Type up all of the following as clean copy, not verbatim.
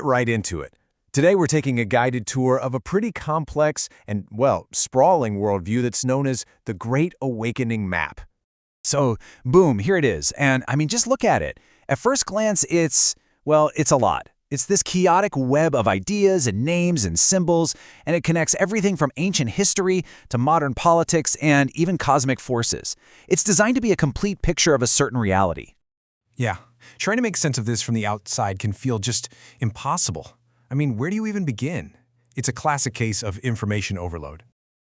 Right into it. Today we're taking a guided tour of a pretty complex and, well, sprawling worldview that's known as the Great Awakening Map. So, boom, here it is. And I mean, just look at it. At first glance, it's a lot. It's this chaotic web of ideas and names and symbols, and it connects everything from ancient history to modern politics and even cosmic forces. It's designed to be a complete picture of a certain reality. Yeah, trying to make sense of this from the outside can feel just impossible. I mean, where do you even begin? It's a classic case of information overload.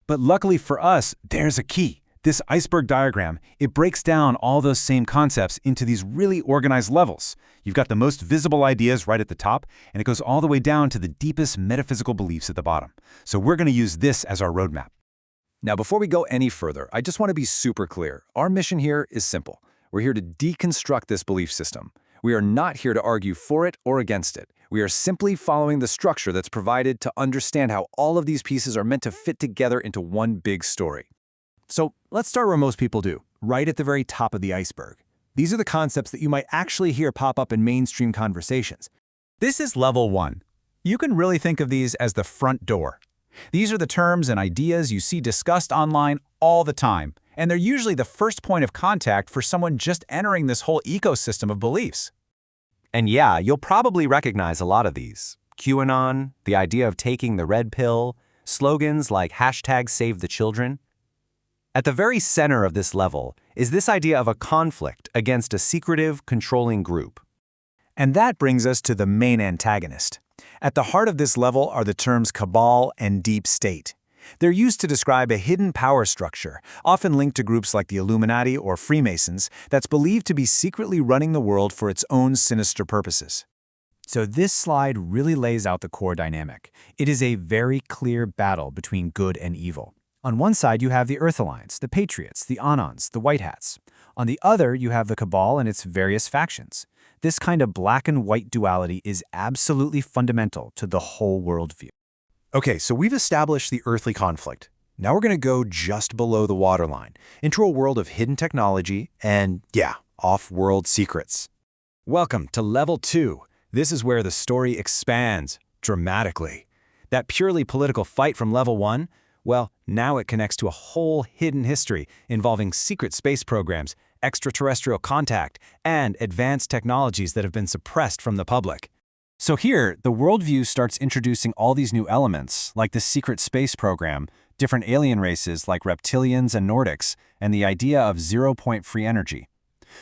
But luckily for us, there's a key. This iceberg diagram, it breaks down all those same concepts into these really organized levels. You've got the most visible ideas right at the top, and it goes all the way down to the deepest metaphysical beliefs at the bottom. So we're going to use this as our roadmap. Now, before we go any further, I just want to be super clear. Our mission here is simple. We're here to deconstruct this belief system. We are not here to argue for it or against it. We are simply following the structure that's provided to understand how all of these pieces are meant to fit together into one big story. So let's start where most people do, right at the very top of the iceberg. These are the concepts that you might actually hear pop up in mainstream conversations. This is level 1. You can really think of these as the front door. These are the terms and ideas you see discussed online all the time, and they're usually the first point of contact for someone just entering this whole ecosystem of beliefs. And yeah, you'll probably recognize a lot of these. QAnon, the idea of taking the red pill, slogans like #SaveTheChildren. At the very center of this level is this idea of a conflict against a secretive, controlling group. And that brings us to the main antagonist. At the heart of this level are the terms cabal and deep state. They're used to describe a hidden power structure, often linked to groups like the Illuminati or Freemasons, that's believed to be secretly running the world for its own sinister purposes. So this slide really lays out the core dynamic. It is a very clear battle between good and evil. On one side, you have the Earth Alliance, the Patriots, the Anons, the White Hats. On the other, you have the Cabal and its various factions. This kind of black and white duality is absolutely fundamental to the whole worldview. Okay, so we've established the earthly conflict. Now we're going to go just below the waterline, into a world of hidden technology and, yeah, off-world secrets. Welcome to Level 2. This is where the story expands dramatically. That purely political fight from Level 1, well, now it connects to a whole hidden history involving secret space programs, extraterrestrial contact, and advanced technologies that have been suppressed from the public. So here, the worldview starts introducing all these new elements, like the secret space program, different alien races like reptilians and Nordics, and the idea of zero-point free energy.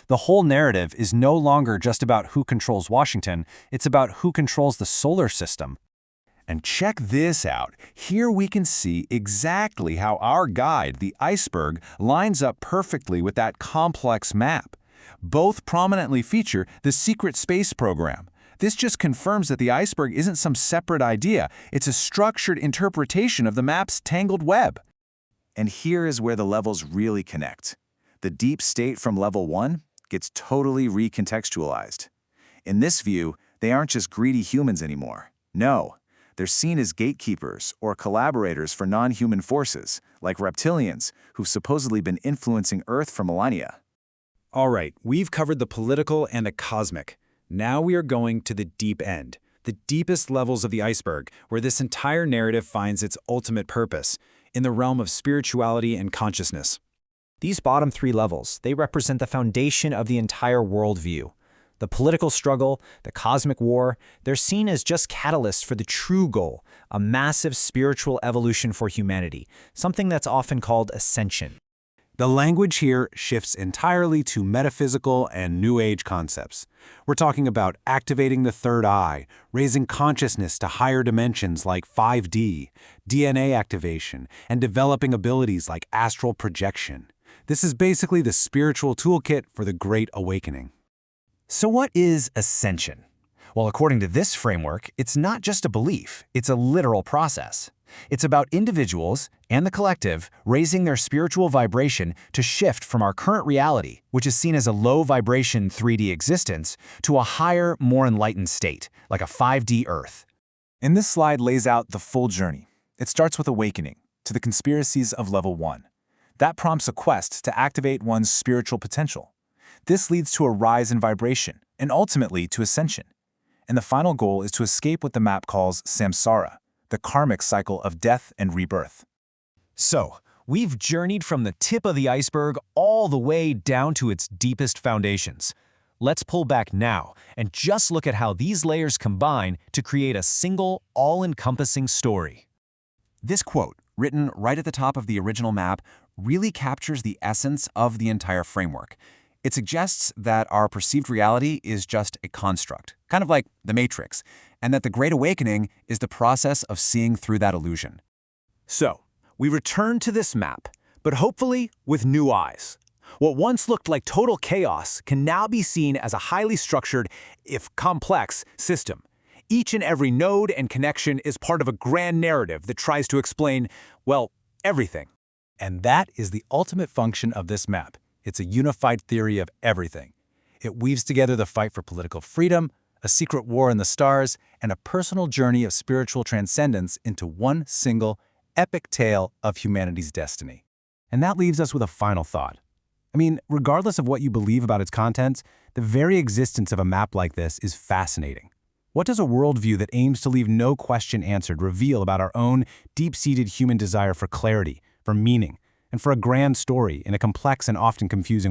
The whole narrative is no longer just about who controls Washington, it's about who controls the solar system. And check this out. Here we can see exactly how our guide, the iceberg, lines up perfectly with that complex map. Both prominently feature the secret space program. This just confirms that the iceberg isn't some separate idea. It's a structured interpretation of the map's tangled web. And here is where the levels really connect. The deep state from Level 1 gets totally recontextualized. In this view, they aren't just greedy humans anymore. No. They're seen as gatekeepers or collaborators for non-human forces, like reptilians, who've supposedly been influencing Earth for millennia. All right, we've covered the political and the cosmic. Now we are going to the deep end, the deepest levels of the iceberg, where this entire narrative finds its ultimate purpose, in the realm of spirituality and consciousness. These bottom 3 levels, they represent the foundation of the entire worldview. The political struggle, the cosmic war, they're seen as just catalysts for the true goal, a massive spiritual evolution for humanity, something that's often called ascension. The language here shifts entirely to metaphysical and New Age concepts. We're talking about activating the third eye, raising consciousness to higher dimensions like 5D, DNA activation, and developing abilities like astral projection. This is basically the spiritual toolkit for the Great Awakening. So what is ascension? Well, according to this framework, it's not just a belief, it's a literal process. It's about individuals and the collective raising their spiritual vibration to shift from our current reality, which is seen as a low-vibration 3D existence, to a higher, more enlightened state, like a 5D Earth. And this slide lays out the full journey. It starts with awakening, to the conspiracies of Level 1. That prompts a quest to activate one's spiritual potential. This leads to a rise in vibration, and ultimately to ascension. And the final goal is to escape what the map calls samsara, the karmic cycle of death and rebirth. So, we've journeyed from the tip of the iceberg all the way down to its deepest foundations. Let's pull back now and just look at how these layers combine to create a single, all-encompassing story. This quote, written right at the top of the original map, really captures the essence of the entire framework. It suggests that our perceived reality is just a construct, kind of like the Matrix, and that the Great Awakening is the process of seeing through that illusion. So, we return to this map, but hopefully with new eyes. What once looked like total chaos can now be seen as a highly structured, if complex, system. Each and every node and connection is part of a grand narrative that tries to explain, well, everything. And that is the ultimate function of this map. It's a unified theory of everything. It weaves together the fight for political freedom, a secret war in the stars, and a personal journey of spiritual transcendence into one single, epic tale of humanity's destiny. And that leaves us with a final thought. I mean, regardless of what you believe about its contents, the very existence of a map like this is fascinating. What does a worldview that aims to leave no question answered reveal about our own deep-seated human desire for clarity, for meaning, and for a grand story in a complex and often confusing